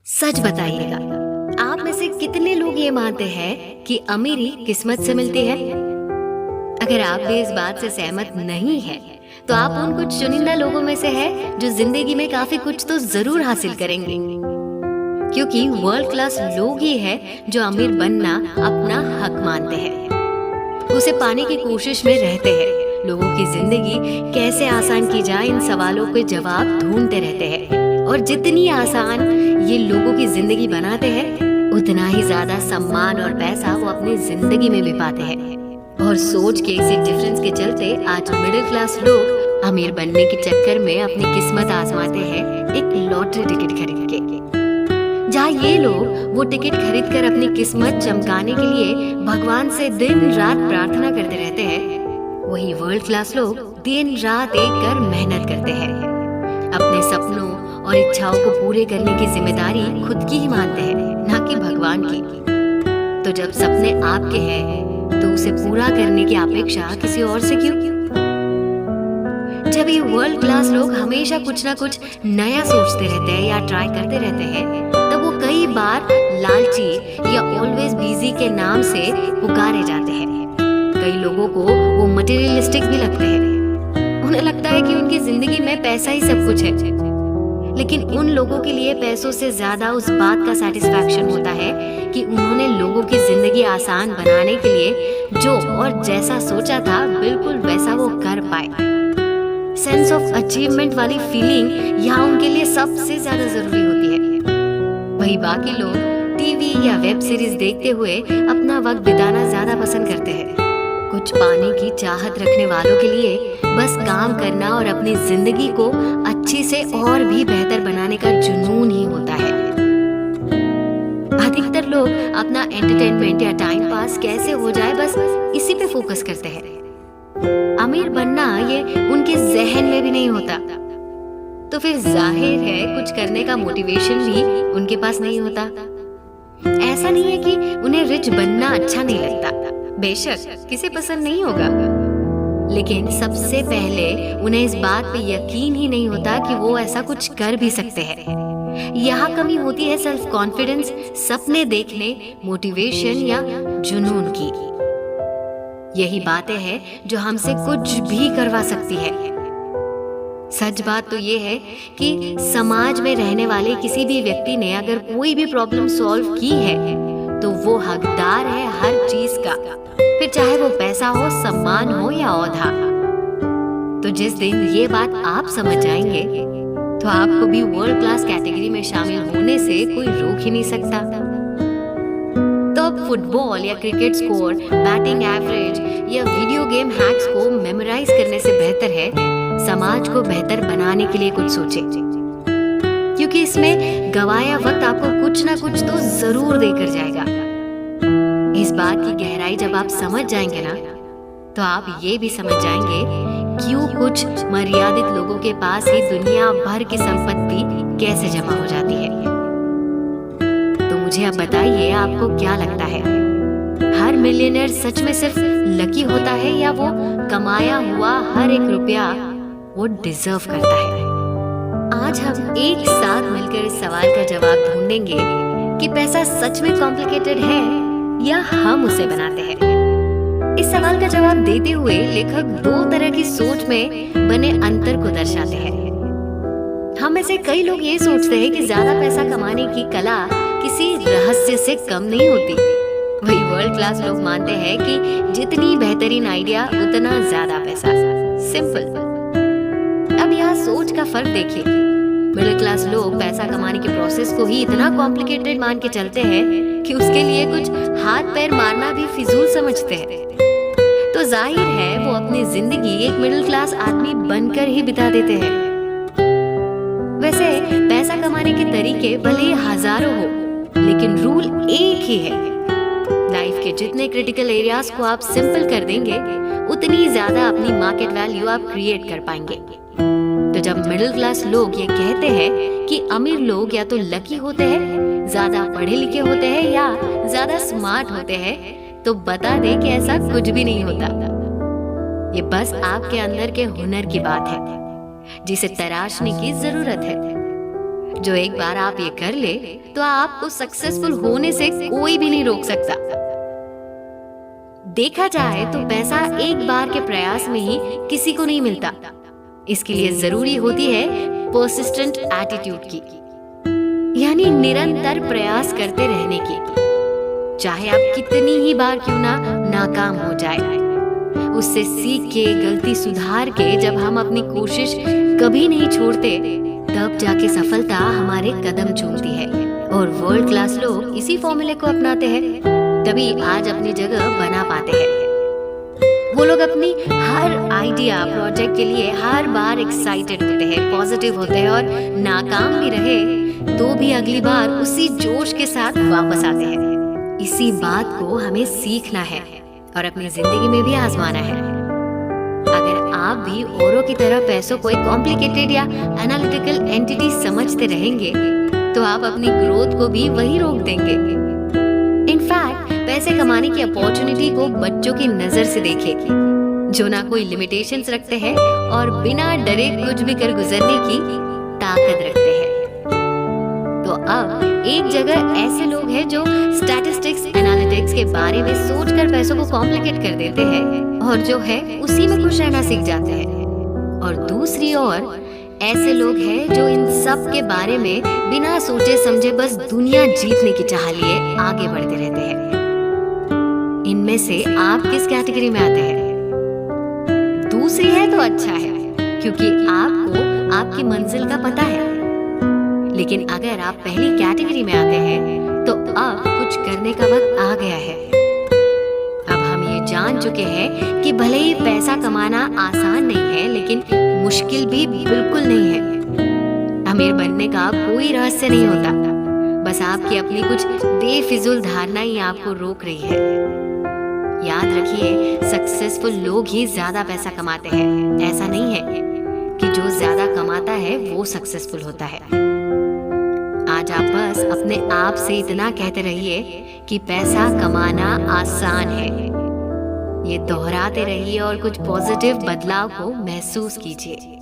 सच बताइएगा, आप में से कितने लोग ये मानते हैं कि अमीरी किस्मत से मिलती है? अगर आप भी इस बात से सहमत नहीं हैं, तो आप उन कुछ चुनिंदा लोगों में से हैं जो जिंदगी में काफी कुछ तो जरूर हासिल करेंगे, क्योंकि वर्ल्ड क्लास लोग ही हैं जो अमीर बनना अपना हक मानते हैं, उसे पाने की कोशिश में रहते हैं, लोगों की जिंदगी कैसे आसान की जाए इन सवालों के जवाब ढूंढते रहते हैं, और जितनी आसान ये लोगों की जिंदगी बनाते हैं, उतना ही ज्यादा सम्मान और पैसा वो अपनी जिंदगी में भी पाते हैं। और सोच के इसी डिफरेंस के चलते आज मिडिल क्लास लोग अमीर बनने के चक्कर में अपनी किस्मत आजमाते हैं एक लॉटरी टिकट खरीद के। जहाँ ये लोग वो टिकट खरीद कर अपनी किस्मत चमकाने के लिए भगवान से दिन रात प्रार्थना करते रहते हैं, वही वर्ल्ड क्लास लोग दिन रात एक कर मेहनत करते हैं, अपने सपनों और इच्छाओं को पूरे करने की जिम्मेदारी खुद की ही मानते हैं, ना कि भगवान की। तो जब सपने आपके हैं, तो उसे पूरा करने की अपेक्षा किसी और से क्यों? जब ये वर्ल्ड क्लास लोग हमेशा कुछ ना कुछ नया सोचते रहते हैं या ट्राई करते रहते हैं, तब वो कई बार लालची या ऑलवेज बिजी के नाम से पुकारे जाते हैं। कई लोगों को वो मटेरियलिस्टिक भी लगते हैं, उन्हें लगता है कि उनकी जिंदगी में पैसा ही सब कुछ है। लेकिन उन लोगों के लिए पैसों से ज्यादा उस बात का सेटिस्फैक्शन होता है कि उन्होंने लोगों की जिंदगी आसान बनाने के लिए जो और जैसा सोचा था बिल्कुल वैसा वो कर पाए। सेंस ऑफ अचीवमेंट वाली फीलिंग यहाँ उनके लिए सबसे ज्यादा जरूरी होती है। वही बाकी लोग टीवी या वेब सीरीज देखते हुए अपना वक्त बिताना ज्यादा पसंद करते हैं। कुछ पाने की चाहत रखने वालों के लिए बस काम करना और अपनी जिंदगी को अच्छी से और भी बेहतर बनाने का जुनून ही होता है। अधिकतर लोग अपना एंटरटेनमेंट या टाइम पास कैसे हो जाए बस इसी पे फोकस करते हैं। अमीर बनना ये उनके जहन में भी नहीं होता, तो फिर जाहिर है कुछ करने का मोटिवेशन भी उनके पास नहीं होता। ऐसा नहीं है कि उन्हें रिच बनना अच्छा नहीं लगता, बेशक किसे पसंद नहीं होगा, लेकिन सबसे पहले उन्हें इस बात पे यकीन ही नहीं होता कि वो ऐसा कुछ कर भी सकते हैं। यहाँ कमी होती है सेल्फ कॉन्फिडेंस, सपने देखने, मोटिवेशन या जुनून की। यही बातें हैं जो हमसे कुछ भी करवा सकती है। सच बात तो ये है कि समाज में रहने वाले किसी भी व्यक्ति ने अगर कोई भी प्रॉब्लम सॉल्व की है, तो वो हकदार है हर चीज का, फिर चाहे वो पैसा हो, सम्मान हो या औहदा। तो जिस दिन ये बात आप समझ जाएंगे, तो आपको भी वर्ल्ड क्लास कैटेगरी में शामिल होने से कोई रोक ही नहीं सकता। तो अब फुटबॉल या क्रिकेट स्कोर, बैटिंग एवरेज या वीडियो गेम हैक्स को मेमोराइज करने से बेहतर है समाज को बेहतर बनाने के लिए कुछ सोचे, क्योंकि इसमें गवाया वक्त आपको कुछ ना कुछ तो जरूर देकर जाएगा। इस बात की गहराई जब आप समझ जाएंगे ना, तो आप ये भी समझ जाएंगे क्यों कुछ मर्यादित लोगों के पास ही दुनिया भर की संपत्ति कैसे जमा हो जाती है। तो मुझे अब बताइए, आपको क्या लगता है, हर मिलियनेयर सच में सिर्फ लकी होता है या वो कमाया हुआ हर एक रुपया वो डिजर्व करता है? आज हम एक साथ मिलकर इस सवाल का जवाब ढूंढेंगे कि पैसा सच में कॉम्प्लिकेटेड है या हम उसे बनाते हैं। इस सवाल का जवाब देते हुए लेखक दो तरह की सोच में बने अंतर को दर्शाते हैं। हम में से कई लोग ये सोचते हैं कि ज्यादा पैसा कमाने की कला किसी रहस्य से कम नहीं होती। वही वर्ल्ड क्लास लोग मानते हैं कि जितनी बेहतरीन आइडिया उतना ज्यादा पैसा। सिंपल। अब यहाँ सोच का फर्क देखिए। मिडिल क्लास लोग पैसा कमाने के प्रोसेस को ही इतना कॉम्प्लिकेटेड मान के चलते हैं कि उसके लिए कुछ हाथ पैर मारना भी फिजूल समझते हैं। तो जाहिर है वो अपनी जिंदगी एक मिडिल क्लास आदमी बनकर ही बिता देते हैं। वैसे पैसा कमाने के तरीके भले ही हजारों हो, लेकिन रूल एक ही है। लाइफ के जितने क्रिटिकल एरियाज को आप सिंपल कर देंगे, उतनी ज्यादा अपनी मार्केट वैल्यू आप क्रिएट कर पाएंगे। तो जब मिडिल क्लास लोग ये कहते हैं कि अमीर लोग या तो लकी होते हैं, ज्यादा पढ़े लिखे होते हैं या ज्यादा स्मार्ट होते हैं, तो बता दें कि ऐसा कुछ भी नहीं होता। ये बस आपके अंदर के हुनर की बात है, जिसे तराशने की जरूरत है। जो एक बार आप ये कर ले तो आपको सक्सेसफुल होने से कोई भी नहीं रोक सकता। देखा जाए तो पैसा एक बार के प्रयास में ही किसी को नहीं मिलता। इसके लिए जरूरी होती है पर्सिस्टेंट एटीट्यूड की, यानी निरंतर प्रयास करते रहने की। चाहे आप कितनी ही बार क्यों ना नाकाम हो जाए, उससे सीख के गलती सुधार के जब हम अपनी कोशिश कभी नहीं छोड़ते, तब जाके सफलता हमारे कदम चूमती है। और वर्ल्ड क्लास लोग इसी फॉर्मूले को अपनाते हैं, तभी आज अपनी जगह बना पाते हैं। वो लोग अपनी हर आइडिया प्रोजेक्ट के लिए हर बार एक्साइटेड होते हैं, पॉजिटिव होते हैं, और नाकाम भी रहे तो भी अगली बार उसी जोश के साथ वापस आते हैं। इसी बात को हमें सीखना है और अपनी जिंदगी में भी आजमाना है। अगर आप भी औरों की तरह पैसों को एक कॉम्प्लिकेटेड या एनालिटिकल एंटिटी समझते रहेंगे तो आप अपनी ग्रोथ को भी वही रोक देंगे। इनफैक्ट पैसे कमाने की अपॉर्चुनिटी को बच्चों की नजर से देखिए, जो ना कोई लिमिटेशंस रखते हैं और बिना डरे कुछ भी कर गुजरने की ताकत रखते हैं। तो अब एक जगह ऐसे लोग हैं जो स्टैटिस्टिक्स एनालिटिक्स के बारे में सोचकर पैसों को कॉम्प्लिकेट कर देते हैं और जो है उसी में खुश रहना सीख जाते हैं, और दूसरी ओर ऐसे लोग हैं जो इन सब के बारे में बिना सोचे समझे बस दुनिया जीतने की चाह लिए आगे बढ़ते रहते हैं। इनमें से आप किस कैटेगरी में आते हैं? दूसरी है तो अच्छा है, क्योंकि आपको आपकी मंजिल का पता है। लेकिन अगर आप पहली कैटेगरी में आते हैं तो अब कुछ करने का वक्त आ गया है। अब हम ये जान चुके हैं कि भले ही पैसा कमाना आसान नहीं है, लेकिन मुश्किल भी बिल्कुल नहीं है। अमीर बनने का कोई रहस्य नहीं होता, बस आपकी अपनी कुछ बेफिजूल धारणा ही आपको रोक रही है। याद रखिए, सक्सेसफुल लोग ही ज्यादा पैसा कमाते हैं। ऐसा नहीं है कि जो ज्यादा कमाता है वो सक्सेसफुल होता है। आज आप बस अपने आप से इतना कहते रहिए कि पैसा कमाना आसान है। ये दोहराते रहिए और कुछ पॉजिटिव बदलाव को महसूस कीजिए।